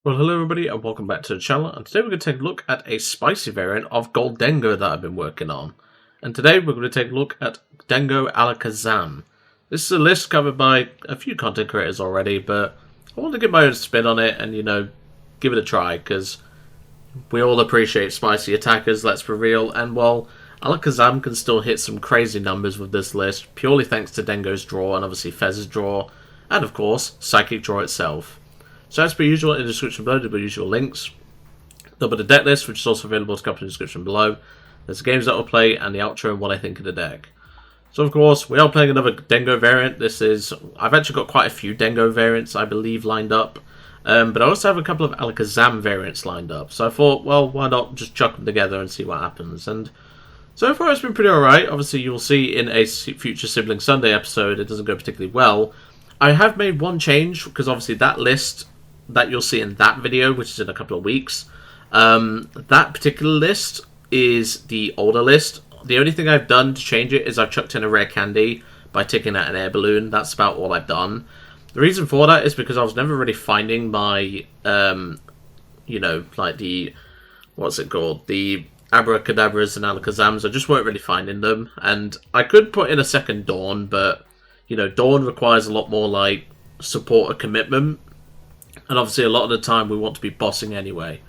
Well, hello everybody and welcome back to the channel, and today we're going to take a look at a spicy variant of Gholdengo that I've been working on. And today we're going to take a look at Gholdengo Alakazam. This is a list covered by a few content creators already, but I want to get my own spin on it and, give it a try, because we all appreciate spicy attackers, let's be real, and well, Alakazam can still hit some crazy numbers with this list, purely thanks to Dengo's draw and obviously Fez's draw, and of course, Psychic draw itself. So as per usual, in the description below, there'll be usual links. There'll be the deck list, which is also available to come in the description below. There's the games that we'll play, and the outro and what I think of the deck. So of course, we are playing another Dengo variant. I've actually got quite a few Dengo variants, I believe, lined up. But I also have a couple of Alakazam variants lined up. So I thought, well, why not just chuck them together and see what happens. And so far it's been pretty alright. Obviously, you'll see in a future Sibling Sunday episode, it doesn't go particularly well. I have made one change, because obviously that list that you'll see in that video, which is in a couple of weeks, that particular list is the older list. The only thing I've done to change it is I've chucked in a Rare Candy by taking out an Air Balloon. That's about all I've done. The reason for that is because I was never really finding my, like the, what's it called, the Abra Kadabras and Alakazams. I just weren't really finding them, and I could put in a second Dawn, but, Dawn requires a lot more, like, support or commitment. And obviously a lot of the time we want to be bossing anyway.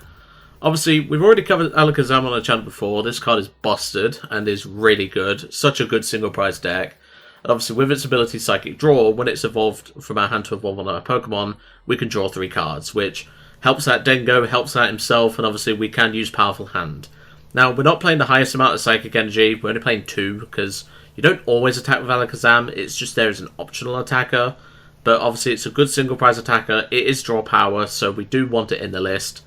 Obviously, we've already covered Alakazam on the channel before. This card is busted and is really good. Such a good single prize deck. And obviously with its ability Psychic Draw, when it's evolved from our hand to evolve on our Pokemon, we can draw 3 cards, which helps out Dengo, helps out himself, and obviously we can use Powerful Hand. Now, we're not playing the highest amount of Psychic Energy. We're only playing 2, because you don't always attack with Alakazam. It's just there as an optional attacker. But obviously it's a good single prize attacker. It is draw power, so we do want it in the list.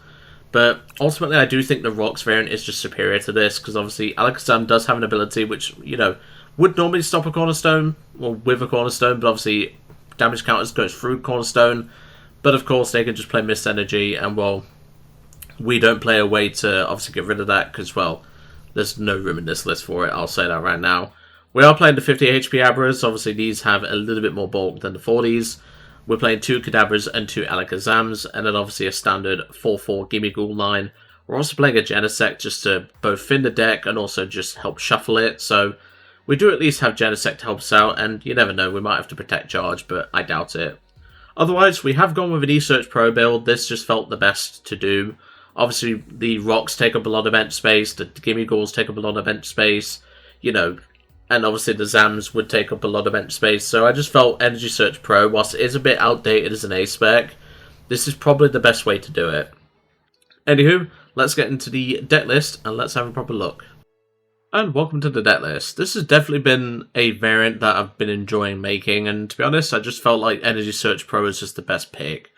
But ultimately I do think the Rocks variant is just superior to this, because obviously Alakazam does have an ability which, would normally stop a Cornerstone, or with a Cornerstone, but obviously damage counters goes through Cornerstone. But of course they can just play Mist Energy, and well, we don't play a way to obviously get rid of that, because well, there's no room in this list for it, I'll say that right now. We are playing the 50 HP Abras. Obviously, these have a little bit more bulk than the 40s. We're playing 2 Kadabras and 2 Alakazams, and then obviously a standard 4-4 Gimmighoul line. We're also playing a Genesect just to both thin the deck and also just help shuffle it. So we do at least have Genesect to help us out, and you never know, we might have to protect charge, but I doubt it. Otherwise, we have gone with an Energy Search Pro build. This just felt the best to do. Obviously, the Rocks take up a lot of bench space, the Gimmighouls take up a lot of bench space, and obviously the Zams would take up a lot of bench space, so I just felt Energy Search Pro, whilst it is a bit outdated as an A-spec, this is probably the best way to do it. Anywho, let's get into the deck list and let's have a proper look. And welcome to the deck list. This has definitely been a variant that I've been enjoying making, and to be honest, I just felt like Energy Search Pro is just the best pick.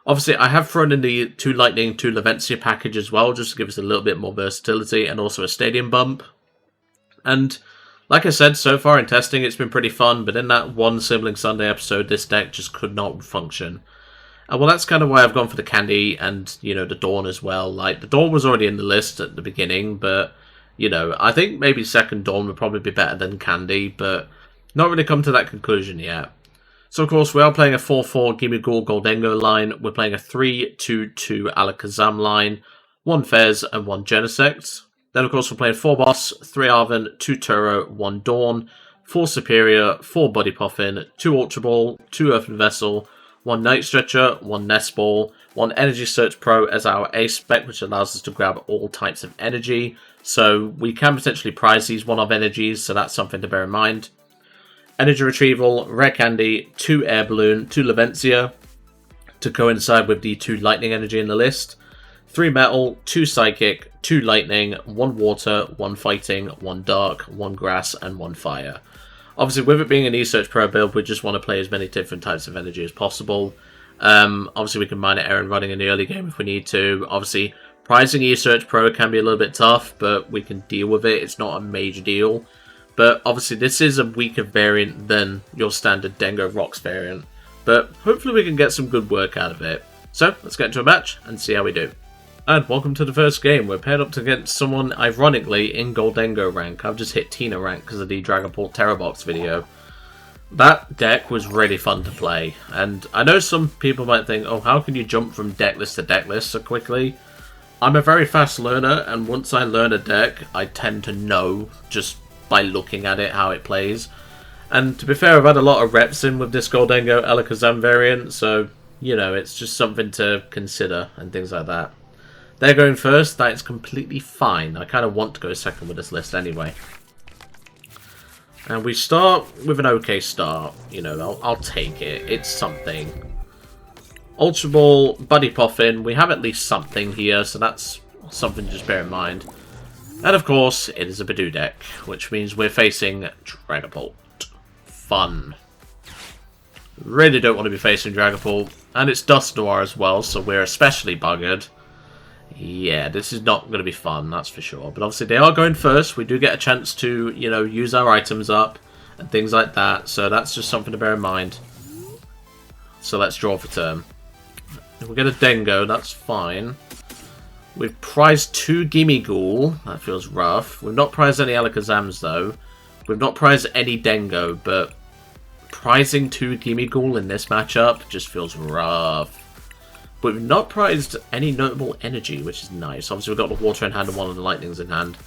Obviously, I have thrown in the 2 Lightning, 2 Levincia package as well, just to give us a little bit more versatility and also a stadium bump. And like I said, so far in testing, it's been pretty fun, but in that one Sibling Sunday episode, this deck just could not function. And well, that's kind of why I've gone for the Candy and, the Dawn as well. Like, the Dawn was already in the list at the beginning, but, I think maybe second Dawn would probably be better than Candy, but not really come to that conclusion yet. So, of course, we are playing a 4-4 Gimmighoul Gholdengo line. We're playing a 3-2-2 Alakazam line, 1 Fez and 1 Genesect. Then, of course, we're playing 4 Boss, 3 Arven, 2 Turo, 1 Dawn, 4 Superior, 4 Buddy Poffin, 2 Ultra Ball, 2 Earthen Vessel, 1 Night Stretcher, 1 Nest Ball, 1 Energy Search Pro as our A-spec, which allows us to grab all types of energy. So we can potentially prize these one-off energies, so that's something to bear in mind. Energy Retrieval, Rare Candy, 2 Air Balloon, 2 Levincia, to coincide with the 2 Lightning Energy in the list. 3 Metal, 2 Psychic, 2 Lightning, 1 Water, 1 Fighting, 1 Dark, 1 Grass, and 1 Fire. Obviously, with it being an Energy Search Pro build, we just want to play as many different types of energy as possible. Obviously, we can mine it Aaron running in the early game if we need to. Obviously, pricing Energy Search Pro can be a little bit tough, but we can deal with it. It's not a major deal. But obviously, this is a weaker variant than your standard Dengo Rocks variant. But hopefully, we can get some good work out of it. So, let's get into a match and see how we do. And welcome to the first game. We're paired up against someone, ironically, in Gholdengo rank. I've just hit Tina rank because of the Dragonport Terror Box video. That deck was really fun to play, and I know some people might think, oh, how can you jump from decklist to decklist so quickly? I'm a very fast learner, and once I learn a deck, I tend to know, just by looking at it, how it plays. And to be fair, I've had a lot of reps in with this Gholdengo Alakazam variant, so, you know, it's just something to consider and things like that. They're going first, that is completely fine. I kind of want to go second with this list anyway. And we start with an okay start, you know, I'll take it, it's something. Ultra Ball, Buddy Poffin, we have at least something here, so that's something to just bear in mind. And of course, it is a Badoo deck, which means we're facing Dragapult. Fun. Really don't want to be facing Dragapult, and it's Dusknoir as well, so we're especially buggered. Yeah, this is not going to be fun, that's for sure. But obviously they are going first, we do get a chance to, you know, use our items up and things like that, so that's just something to bear in mind. So let's draw for turn. If we get a Dengo, that's fine. We've prized 2 Gimmighoul. That feels rough. We've not prized any Alakazams, though. We've not prized any Dengo, but prizing 2 Gimmighoul in this matchup just feels rough. But we've not prized any notable energy, which is nice. Obviously, we've got the Water in hand and one of the Lightnings in hand.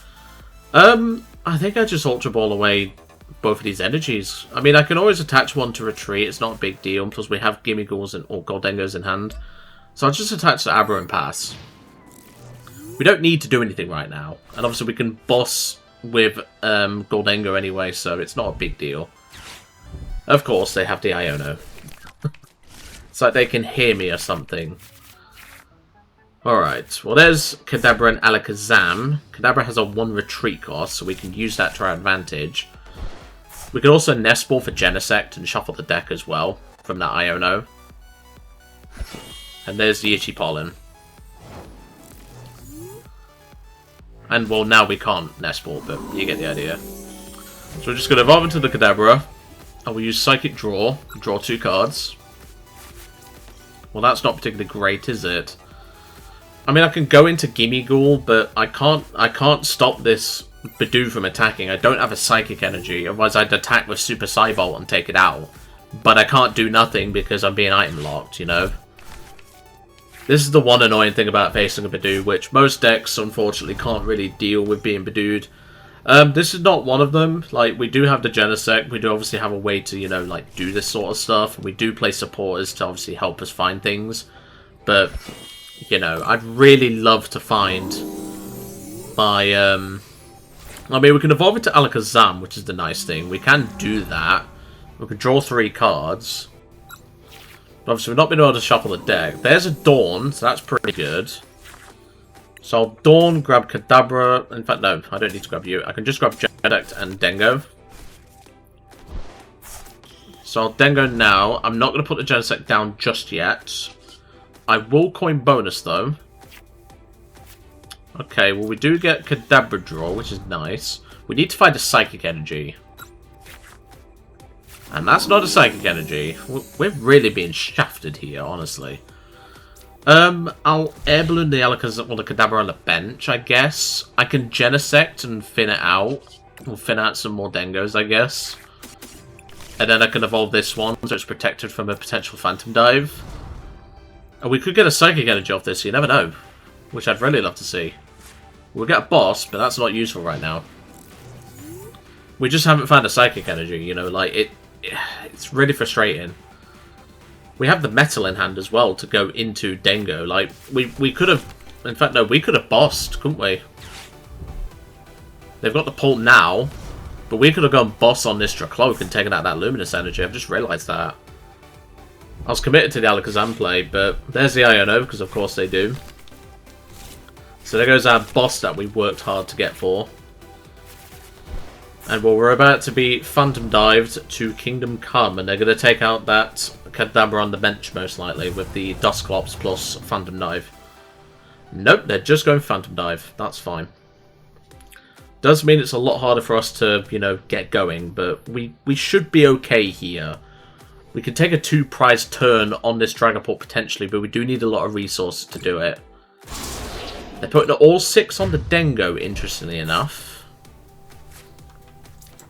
I think I just Ultra Ball away both of these energies. I mean, I can always attach one to retreat. It's not a big deal, plus we have Gimmighouls or Gholdengos in hand. So I'll just attach the Abra and pass. We don't need to do anything right now. And obviously we can boss with Gholdengo anyway, so it's not a big deal. Of course, they have the Iono. It's like they can hear me or something. Alright, well there's Kadabra and Alakazam. Kadabra has a 1 retreat cost, so we can use that to our advantage. We can also Nest Ball for Genesect and shuffle the deck as well from that Iono. And there's the Itchy Pollen. And, well, now we can't Nest Ball, but you get the idea. So we're just going to evolve into the Kadabra. And we'll use Psychic Draw. Draw 2 cards. Well, that's not particularly great, is it? I mean, I can go into Gimmighoul, but I can't stop this Badoo from attacking. I don't have a Psychic Energy, otherwise I'd attack with Super Psybolt and take it out. But I can't do nothing because I'm being item locked, you know? This is the one annoying thing about facing a Badoo, which most decks, unfortunately, can't really deal with being Badooed. This is not one of them. Like, we do have the Genesect. We do obviously have a way to, you know, like, do this sort of stuff. We do play supporters to obviously help us find things. But, you know, I'd really love to find my, I mean, we can evolve into Alakazam, which is the nice thing. We can do that. We can draw 3 cards. Obviously, we've not been able to shuffle the deck. There's a Dawn, so that's pretty good. So I'll Dawn, grab Kadabra. In fact, no, I don't need to grab you. I can just grab Genesect and Dengo. So I'll Dengo now. I'm not going to put the Genesect down just yet. I will coin bonus, though. Okay, well, we do get Kadabra draw, which is nice. We need to find a Psychic Energy. And that's not a Psychic Energy. We're really being shafted here, honestly. I'll Air Balloon the Alakazam or the Kadabra on the bench, I guess. I can Genesect and Fin it out. We'll Fin out some more Dengos, I guess. And then I can evolve this one, so it's protected from a potential Phantom Dive. And we could get a Psychic Energy off this, you never know. Which I'd really love to see. We'll get a boss, but that's not useful right now. We just haven't found a Psychic Energy, you know, like, it's really frustrating. We have the Metal in hand as well to go into Dengo. Like, we could have... In fact, no, we could have bossed, couldn't we? They've got the Pult now, but we could have gone boss on this Dracloak and taken out that Luminous Energy. I've just realised that. I was committed to the Alakazam play, but there's the Iono, because of course they do. So there goes our boss that we worked hard to get for. And well, we're about to be Phantom Dived to Kingdom Come, and they're going to take out that Kadabra on the bench, most likely, with the Dusclops plus Phantom Dive. Nope, they're just going Phantom Dive. That's fine. Does mean it's a lot harder for us to, you know, get going, but we should be okay here. We can take a 2-prize turn on this Dragapult potentially, but we do need a lot of resources to do it. They're putting all 6 on the Dengo, interestingly enough.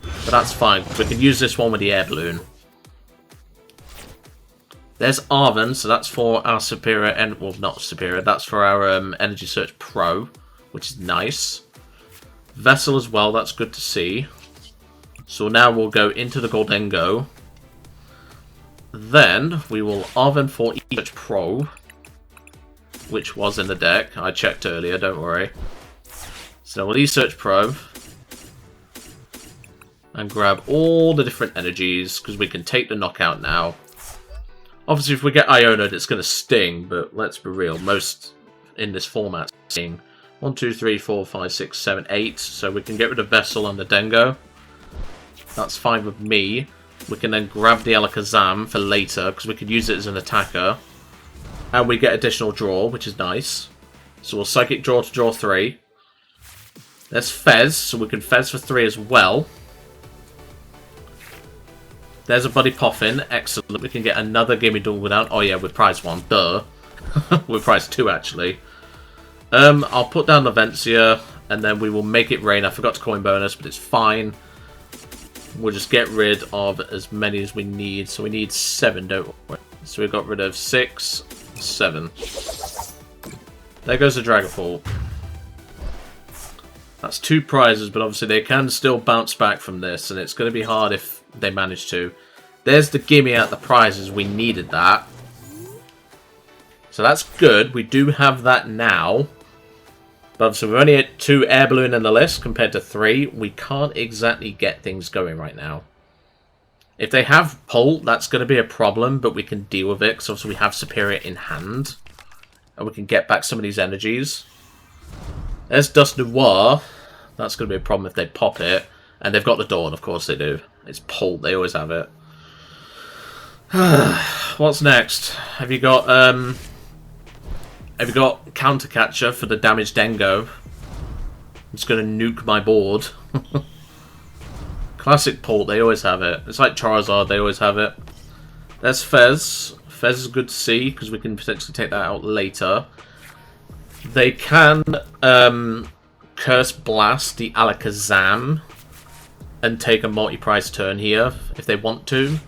But that's fine. We can use this one with the Air Balloon. There's Arven, so that's for our superior, and well, not superior, that's for our Energy Search Pro, which is nice. Vessel as well, that's good to see. So now we'll go into the Gholdengo. Then we will Arven for Search Pro, which was in the deck. I checked earlier, don't worry. So we'll E-Search Pro and grab all the different energies, because we can take the knockout now. Obviously, if we get Ionoed, it's going to sting, but let's be real. Most in this format sting. 1, 2, 3, 4, 5, 6, 7, 8. So we can get rid of Vessel and the Dengo. That's fine with me. We can then grab the Alakazam for later, because we could use it as an attacker. And we get additional draw, which is nice. So we'll Psychic draw to draw 3. There's Fez, so we can Fez for 3 as well. There's a Buddy Poffin, excellent. We can get another Gimmighoul without... Oh yeah, with prize 1, duh. With prize 2, actually. I'll put down Levincia, and then we will make it rain. I forgot to coin bonus, but it's fine. We'll just get rid of as many as we need. So we need 7, don't we? So we got rid of 6, 7. There goes the Dragonfall. That's 2 prizes, but obviously they can still bounce back from this, and it's going to be hard if they manage to. There's the gimme at the prizes. We needed that. So that's good. We do have that now. But obviously we're only at 2 Air Balloon in the list compared to 3. We can't exactly get things going right now. If they have Pull, that's going to be a problem, but we can deal with it, because obviously we have Superior in hand. And we can get back some of these energies. There's Dust Noir. That's going to be a problem if they pop it. And they've got the Dawn, of course they do. It's Pull, they always have it. What's next? Have you got Counter Catcher for the damaged Dengo? It's going to nuke my board. Classic Pull, they always have it. It's like Charizard, they always have it. There's Fez. Fez is good to see, because we can potentially take that out later. They can Curse Blast the Alakazam and take a multi-prize turn here, if they want to.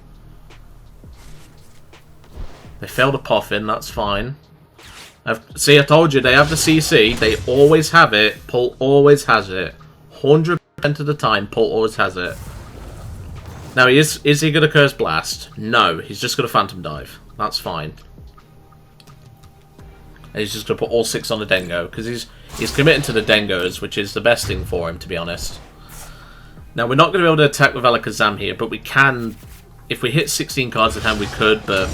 They failed a Poffin, that's fine. See, I told you, they have the CC. They always have it. Pull always has it. 100% of the time, Pull always has it. Now, is he going to Curse Blast? No, he's just going to Phantom Dive. That's fine. And he's just going to put all 6 on the Dengo, because he's committing to the Dengos, which is the best thing for him, to be honest. Now, we're not going to be able to attack with Alakazam here, but we can... If we hit 16 cards in hand, we could, but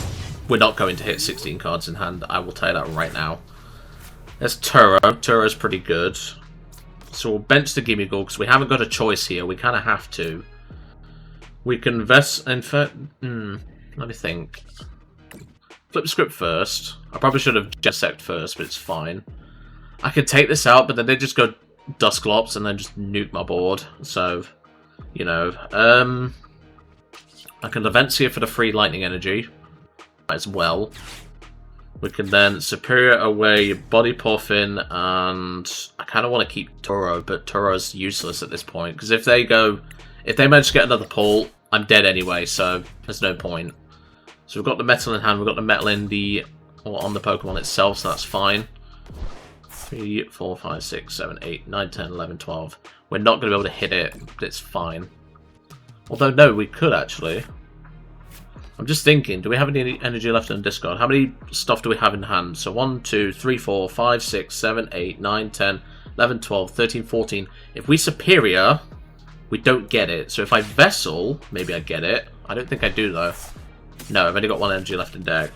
we're not going to hit 16 cards in hand. I will tell you that right now. There's Turo. Turo's pretty good. So we'll bench the Gimmighoul, because we haven't got a choice here. We kind of have to. We can invest... In fact... let me think. Flip script first. I probably should have Genesect first, but it's fine. I could take this out, but then they just go Dusclops and then just nuke my board. So... You know, I can Levincia for the free Lightning Energy as well. We can then Superior away Body Poffin, and I kind of want to keep Turo, but Turo's useless at this point, because if they manage to get another pull, I'm dead anyway, so there's no point. So we've got the metal in hand, we've got the metal on the Pokemon itself, so that's fine. 3, 4, 5, 6, 7, 8, 9, 10, 11, 12. We're not going to be able to hit it, but it's fine. Although, no, we could actually. I'm just thinking, do we have any energy left in the discard? How many stuff do we have in hand? So 1, 2, 3, 4, 5, 6, 7, 8, 9, 10, 11, 12, 13, 14. If we Superior, we don't get it. So if I Vessel, maybe I get it. I don't think I do, though. No, I've only got 1 energy left in deck.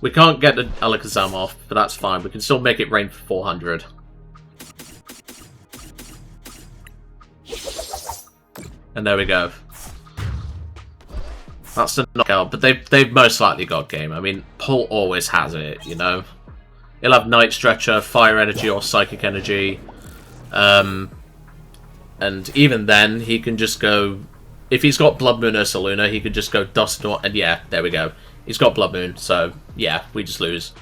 We can't get the Alakazam off, but that's fine. We can still make it rain for 400. And there we go. That's the knockout, but they've most likely got game. I mean, Pull always has it, you know. He'll have Night Stretcher, Fire Energy, or Psychic Energy. And even then, he can just go... If he's got Blood Moon Ursaluna, he could just go Dust North, and yeah, there we go. He's got Blood Moon, so yeah, we just lose.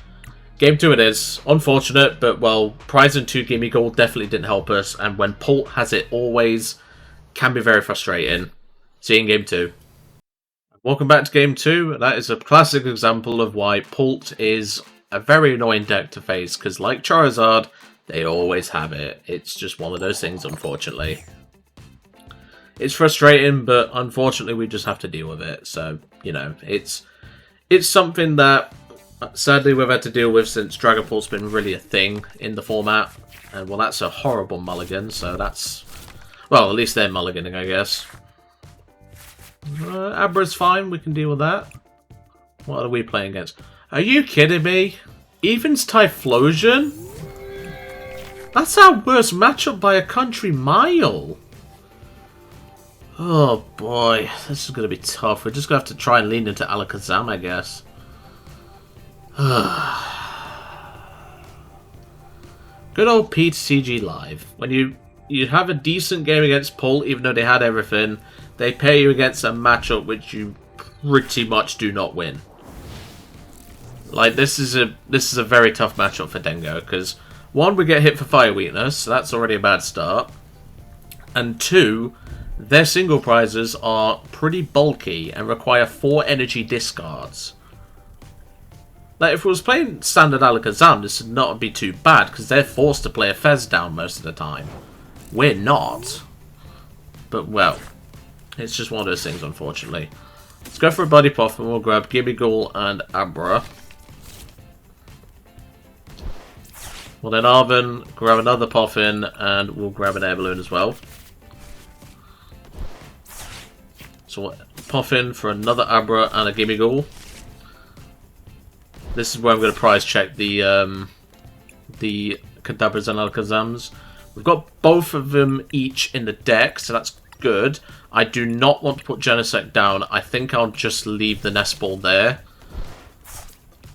Game 2 it is. Unfortunate, but well, prize and 2 Gimmighoul definitely didn't help us, and when Pull has it always, can be very frustrating. See you in Game 2. Welcome back to Game 2. That is a classic example of why Pult is a very annoying deck to face, because like Charizard, they always have it. It's just one of those things, unfortunately. It's frustrating, but unfortunately we just have to deal with it. So, you know, it's something that sadly we've had to deal with since Dragapult's been really a thing in the format. And well, that's a horrible mulligan, so that's... well, at least they're mulliganing, I guess. Abra's fine, we can deal with that. What are we playing against? Are you kidding me? Evens Typhlosion? That's our worst matchup by a country mile. Oh boy, this is going to be tough. We're just going to have to try and lean into Alakazam, I guess. Good old PTCG Live. When you have a decent game against Pult, even though they had everything, they pair you against a matchup which you pretty much do not win. Like, this is a very tough matchup for Dengo, because one, we get hit for Fire Weakness, so that's already a bad start. And two, their single prizes are pretty bulky and require 4 energy discards. Like, if we was playing standard Alakazam, this would not be too bad, because they're forced to play a Fez down most of the time. We're not. But, well, it's just one of those things, unfortunately. Let's go for a Buddy Poffin. We'll grab Gimmighoul and Abra. Well, then Arven, grab another Poffin, and we'll grab an Air Balloon as well. So, Poffin for another Abra and a Gimmighoul. This is where I'm going to prize check the Kadabras and Alakazams. We've got both of them each in the deck, so that's good. I do not want to put Genesect down. I think I'll just leave the Nest Ball there.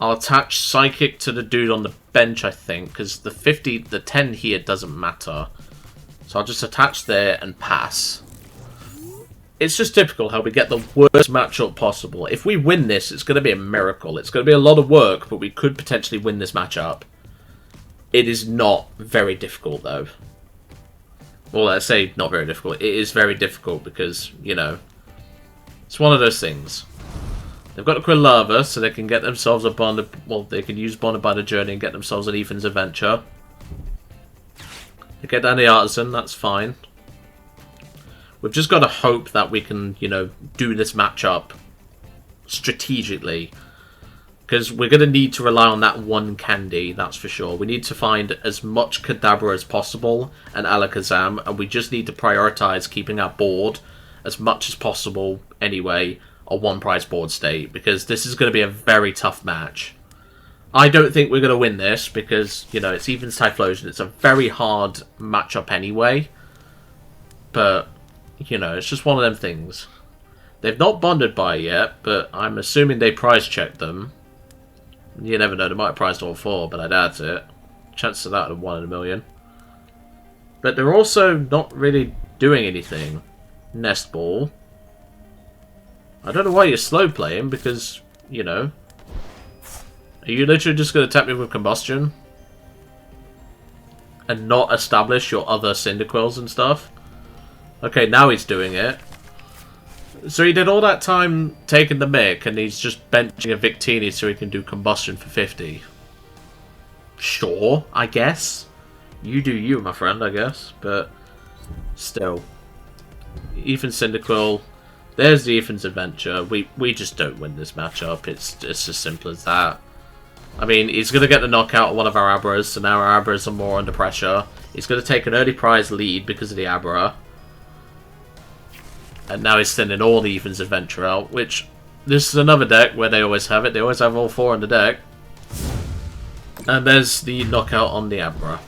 I'll attach Psychic to the dude on the bench, I think, because the 10 here doesn't matter. So I'll just attach there and pass. It's just typical how we get the worst matchup possible. If we win this, it's going to be a miracle. It's going to be a lot of work, but we could potentially win this matchup. It is not very difficult, though. Well, let's say not very difficult. It is very difficult because, you know, it's one of those things. They've got a Quilava, so they can get themselves a Bond. Well, they can use Bonded by the Journey and get themselves an Ethan's Adventure. They get down the Artisan, that's fine. We've just got to hope that we can, you know, do this matchup strategically. Because we're going to need to rely on that one candy, that's for sure. We need to find as much Kadabra as possible and Alakazam, and we just need to prioritize keeping our board as much as possible anyway, a one prize board state, because this is going to be a very tough match. I don't think we're going to win this because, you know, it's Evens Typhlosion. It's a very hard matchup anyway, but, you know, it's just one of them things. They've not bonded by yet, but I'm assuming they prize checked them. You never know, they might have prized all 4, but I doubt it. Chances of that are 1 in a million. But they're also not really doing anything. Nest Ball. I don't know why you're slow playing, because, you know... Are you literally just going to tap me with Combustion? And not establish your other Cyndaquils and stuff? Okay, now he's doing it. So he did all that time taking the Mick, and he's just benching a Victini so he can do Combustion for 50. Sure, I guess. You do you, my friend, I guess. But still. Ethan Cyndaquil. There's the Ethan's Adventure. We just don't win this matchup. It's as simple as that. I mean, he's going to get the knockout of one of our Abras, so now our Abras are more under pressure. He's going to take an early prize lead because of the Abra. And now he's sending all the Ethan's Adventure out, which, this is another deck where they always have it. They always have all 4 in the deck. And there's the knockout on the Abra.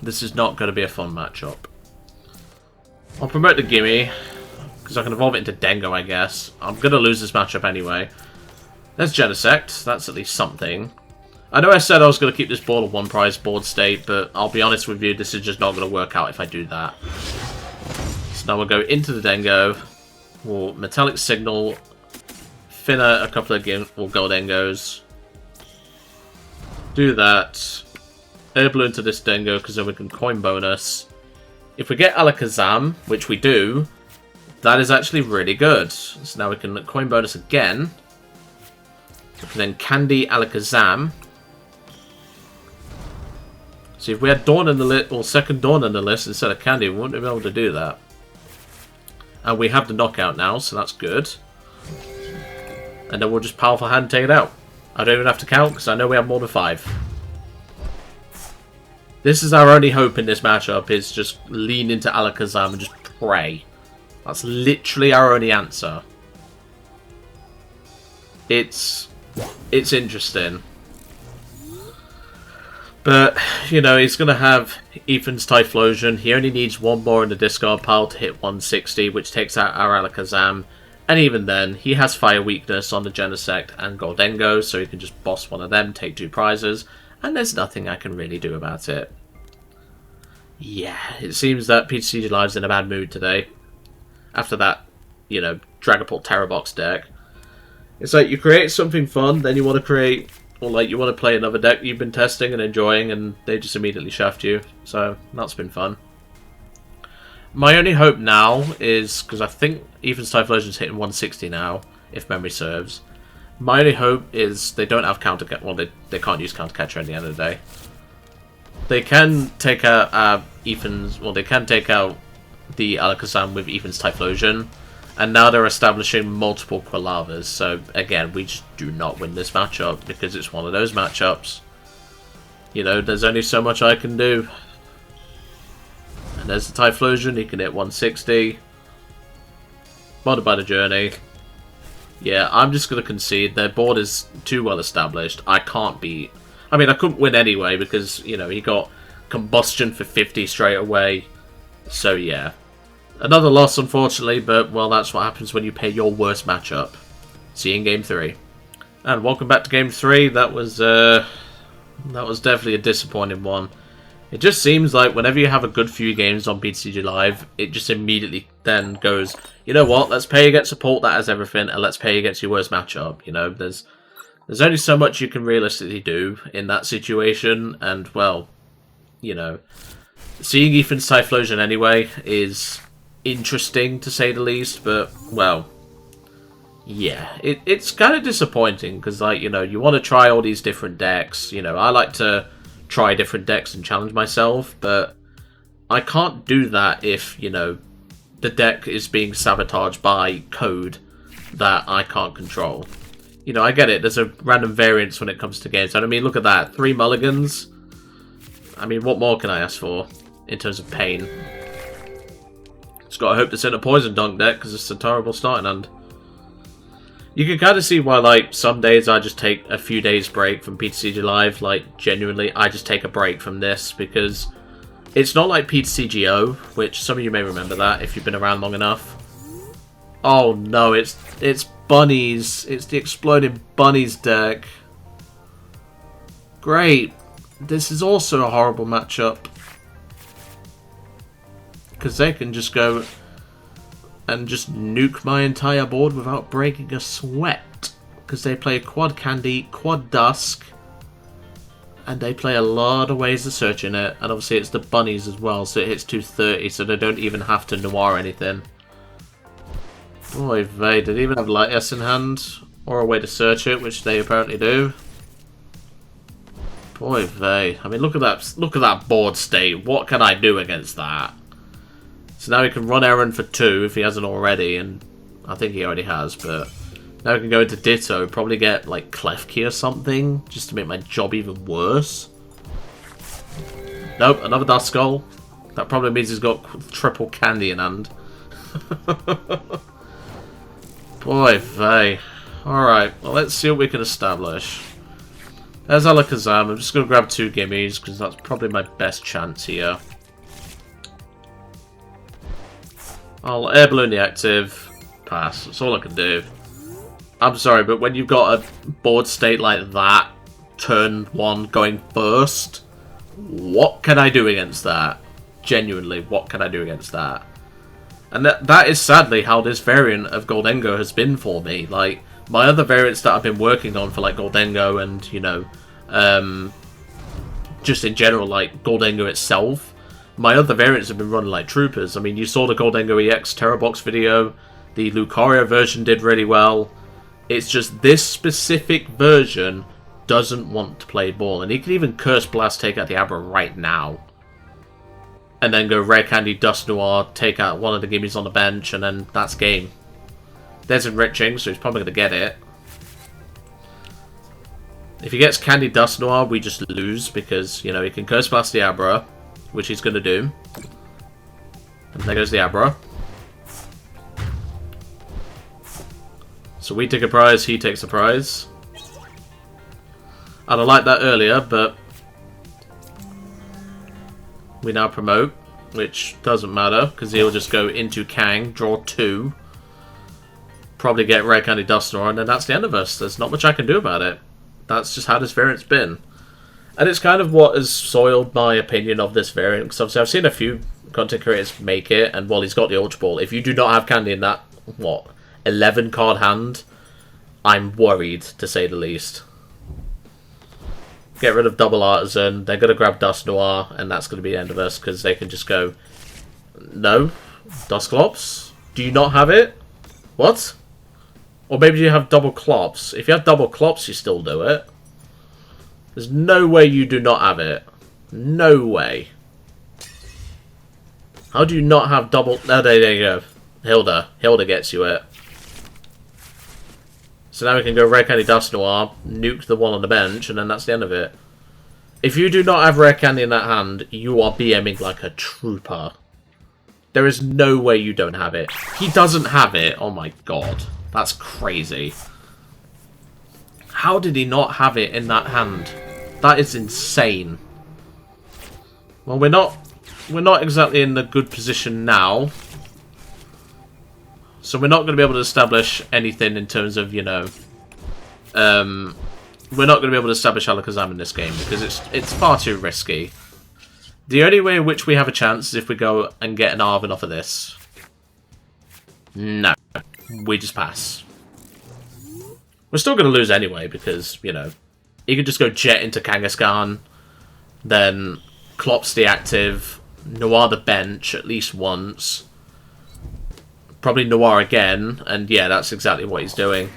This is not going to be a fun matchup. I'll promote the Gimme, because I can evolve it into Dengo, I guess. I'm going to lose this matchup anyway. There's Genesect. That's at least something. I know I said I was going to keep this ball a one prize board state, but I'll be honest with you, this is just not going to work out if I do that. So now we'll go into the Dengo. We'll Metallic Signal. Finna a couple of Gholdengos. Do that. Air Balloon to this Dengo, because then we can coin bonus. If we get Alakazam, which we do, That is actually really good. So now we can coin bonus again. We can then Candy Alakazam. See, if we had Dawn in the list, or second Dawn in the list instead of Candy, we wouldn't be able to do that. And we have the knockout now, so that's good. And then we'll just powerful hand take it out. I don't even have to count, because I know we have more than 5. This is our only hope in this matchup, is just lean into Alakazam and just pray. That's literally our only answer. It's interesting. But, you know, he's going to have Ethan's Typhlosion. He only needs 1 more in the discard pile to hit 160, which takes out our Alakazam. And even then, he has Fire Weakness on the Genesect and Gholdengo, so he can just boss one of them, take 2 prizes, and there's nothing I can really do about it. Yeah, it seems that PTCG Live's in a bad mood today. After that, you know, Dragapult Terror Box deck. It's like you create something fun, then you want to create... Or, like, you want to play another deck you've been testing and enjoying, and they just immediately shaft you. So, that's been fun. My only hope now is, because I think Ethan's Typhlosion's hitting 160 now, if memory serves. My only hope is they don't have counter... Well, they can't use counter catcher at the end of the day. They can take out Ethan's... Well, they can take out the Alakazam with Ethan's Typhlosion. And now they're establishing multiple Quilavas, so again, we just do not win this matchup, because it's one of those matchups. You know, there's only so much I can do. And there's the Typhlosion, he can hit 160. Bothered by the journey. Yeah, I'm just going to concede, their board is too well established. I can't beat... I mean, I couldn't win anyway, because, you know, he got Combustion for 50 straight away. So yeah. Another loss, unfortunately, but, well, that's what happens when you pay your worst matchup. See you in Game 3. And welcome back to Game 3. That was definitely a disappointing one. It just seems like whenever you have a good few games on PTCG Live, it just immediately then goes, you know what, let's pay against support that has everything, and let's pay against your worst matchup. You know, there's only so much you can realistically do in that situation, and, well, you know, seeing Ethan's Typhlosion anyway is... interesting to say the least, but well, yeah, it's kind of disappointing because, like, you know, you want to try all these different decks. You know, I like to try different decks and challenge myself, but I can't do that if, you know, the deck is being sabotaged by code that I can't control. You know, I get it, there's a random variance when it comes to games, and I mean, look at that, 3 mulligans. I mean, what more can I ask for in terms of pain? Just gotta hope this isn't a Poison Dunk deck, because it's a terrible starting hand. You can kind of see why, like, some days I just take a few days break from PTCG Live. Like, genuinely, I just take a break from this, because it's not like PTCGO, which some of you may remember that if you've been around long enough. Oh no, it's Bunnies. It's the Exploding Bunnies deck. Great. This is also a horrible matchup. Because they can just go and just nuke my entire board without breaking a sweat. Because they play Quad Candy, Quad Dusk, and they play a lot of ways of searching it. And obviously it's the Bunnies as well, so it hits 230, so they don't even have to Noir anything. Boy, they did even have Light S in hand, or a way to search it, which they apparently do. Boy, I mean, look at that board state. What can I do against that? So now he can run Aaron for 2 if he hasn't already, and I think he already has, but now he can go into Ditto, probably get like Klefki or something, just to make my job even worse. Nope, another Duskull. That probably means he's got triple Candy in hand. Boy, vey. Alright, well, let's see what we can establish. There's Alakazam. I'm just going to grab 2 gimmies, because that's probably my best chance here. I'll Air Balloon the active. Pass. That's all I can do. I'm sorry, but when you've got a board state like that, turn 1 going first, what can I do against that? Genuinely, what can I do against that? And that is sadly how this variant of Gholdengo has been for me. Like, my other variants that I've been working on for, like, Gholdengo and, you know, just in general, like, Gholdengo itself, my other variants have been running like troopers. I mean, you saw the Gholdengo EX Terrabox video. The Lucario version did really well. It's just this specific version doesn't want to play ball. And he can even Curse Blast take out the Abra right now. And then go Rare Candy Dust Noir, take out one of the gimmies on the bench, and then that's game. There's Enriching, so he's probably going to get it. If he gets Candy Dust Noir, we just lose, because, you know, he can Curse Blast the Abra, which he's going to do. And there goes the Abra. So we take a prize, he takes a prize. I'd have liked that earlier, but we now promote, which doesn't matter, because he'll just go into Kang, draw 2, probably get Rare Candy Dust Noir, and then that's the end of us. There's not much I can do about it. That's just how this variant's been. And it's kind of what has soiled my opinion of this variant, because obviously I've seen a few content creators make it, and well, he's got the Ultra Ball. If you do not have Candy in that, what, 11 card hand, I'm worried, to say the least. Get rid of double Artisan, they're going to grab Dust Noir, and that's going to be the end of us, because they can just go, no, Dusclops, do you not have it? What? Or maybe you have double Clops. If you have double Clops, you still do it. There's no way you do not have it. No way. How do you not have double... Oh, there you go. Hilda. Hilda gets you it. So now we can go Rare Candy Dust Noir, nuke the one on the bench, and then that's the end of it. If you do not have Rare Candy in that hand, you are BMing like a trooper. There is no way you don't have it. He doesn't have it. Oh my god. That's crazy. How did he not have it in that hand? That is insane. Well, we're not exactly in a good position now. So we're not going to be able to establish anything in terms of, you know... we're not going to be able to establish Alakazam in this game because it's far too risky. The only way in which we have a chance is if we go and get an Arven off of this. No. We just pass. We're still going to lose anyway because, you know, he could just go Jet into Kangaskhan, then Clops the active, Noir the bench at least once, probably Noir again, and yeah, that's exactly what he's doing.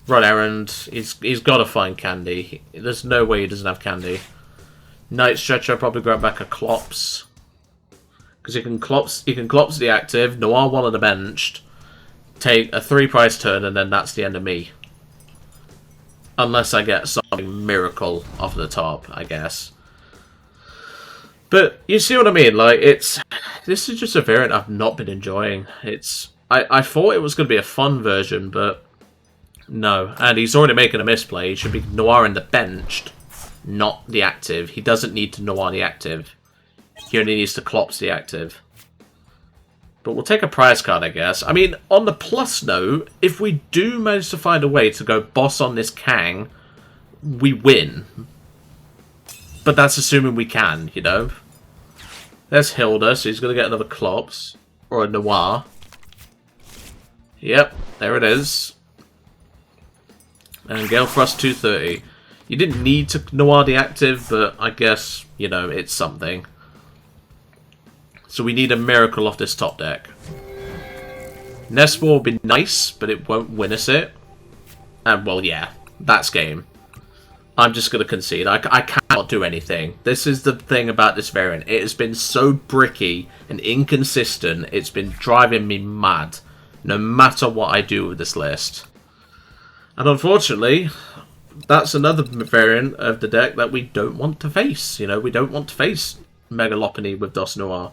Run errand, he's got to find Candy. There's no way he doesn't have Candy. Night Stretcher, probably grab back a Clops. Because he can Clops the active, Noir one on the bench, take a 3-prize turn, and then that's the end of me. Unless I get something miracle off the top, I guess. But you see what I mean? Like, this is just a variant I've not been enjoying. I thought it was going to be a fun version, but no. And he's already making a misplay. He should be Noir in the benched, not the active. He doesn't need to Noir the active. He only needs to Clops the active. But we'll take a prize card, I guess. I mean, on the plus note, if we do manage to find a way to go boss on this Kang, we win. But that's assuming we can, you know. There's Hilda, so he's going to get another Clops. Or a Noir. Yep, there it is. And Gale Thrust 230. You didn't need to Noir the active, but I guess, you know, it's something. So we need a miracle off this top deck. Nest Ball will be nice, but it won't win us it. And, well, yeah, that's game. I'm just going to concede. I cannot do anything. This is the thing about this variant. It has been so bricky and inconsistent, it's been driving me mad, no matter what I do with this list. And unfortunately, that's another variant of the deck that we don't want to face. You know, we don't want to face Megalopony with Dust Noir.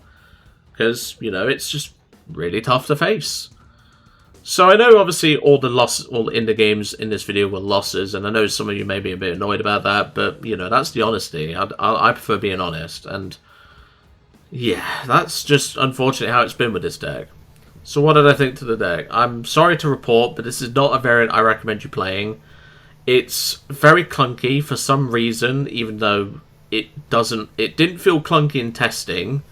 Because, you know, it's just really tough to face. So I know, obviously, all the in the games in this video were losses, and I know some of you may be a bit annoyed about that, but, you know, that's the honesty. I prefer being honest, and yeah, that's just unfortunately how it's been with this deck. So what did I think to the deck? I'm sorry to report, but this is not a variant I recommend you playing. It's very clunky for some reason, even though it didn't feel clunky in testing.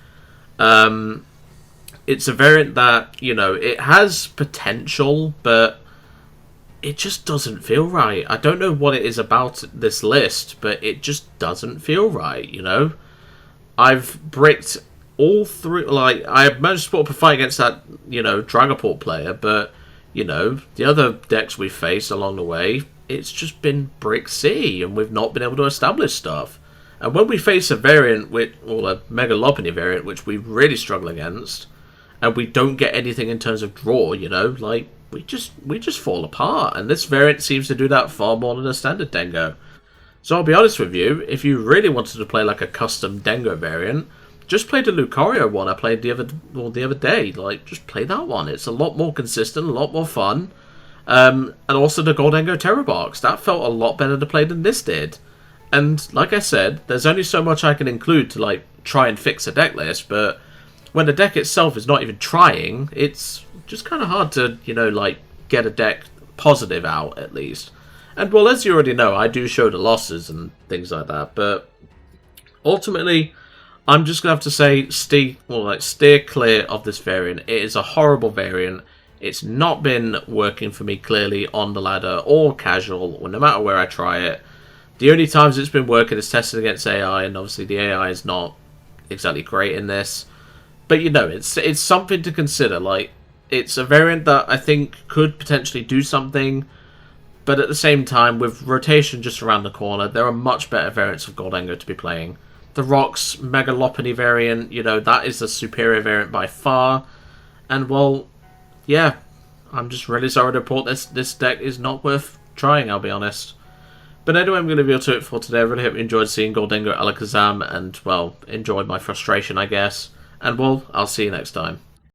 It's a variant that, you know, it has potential, but it just doesn't feel right. I don't know what it is about this list, but it just doesn't feel right, you know? I've bricked all through, like, I managed to put up a fight against that, you know, Dragapult player, but, you know, the other decks we faced along the way, it's just been brick C, and we've not been able to establish stuff. And when we face a variant, or a Mega Lopunny variant, which we really struggle against, and we don't get anything in terms of draw, you know, like, we just fall apart, and this variant seems to do that far more than a standard Dengo. So I'll be honest with you, if you really wanted to play like a custom Dengo variant, just play the Lucario one I played the other day. Like, just play that one. It's a lot more consistent, a lot more fun. And also the Gholdengo Terra Box. That felt a lot better to play than this did. And like I said, there's only so much I can include to like try and fix a deck list, but when the deck itself is not even trying, it's just kind of hard to, you know, like, get a deck positive out, at least. And, well, as you already know, I do show the losses and things like that, but ultimately, I'm just going to have to say, steer clear of this variant. It is a horrible variant. It's not been working for me clearly on the ladder or casual, or no matter where I try it. The only times it's been working is tested against AI, and obviously the AI is not exactly great in this. But, you know, it's something to consider. Like, it's a variant that I think could potentially do something, but at the same time, with rotation just around the corner, there are much better variants of Gholdengo to be playing. The Rocks Mega Lopunny variant, you know, that is a superior variant by far. And, well, yeah, I'm just really sorry to report this deck is not worth trying, I'll be honest. But anyway, I'm going to be able to it for today. I really hope you enjoyed seeing Gholdengo Alakazam and, well, enjoyed my frustration, I guess. And, well, I'll see you next time.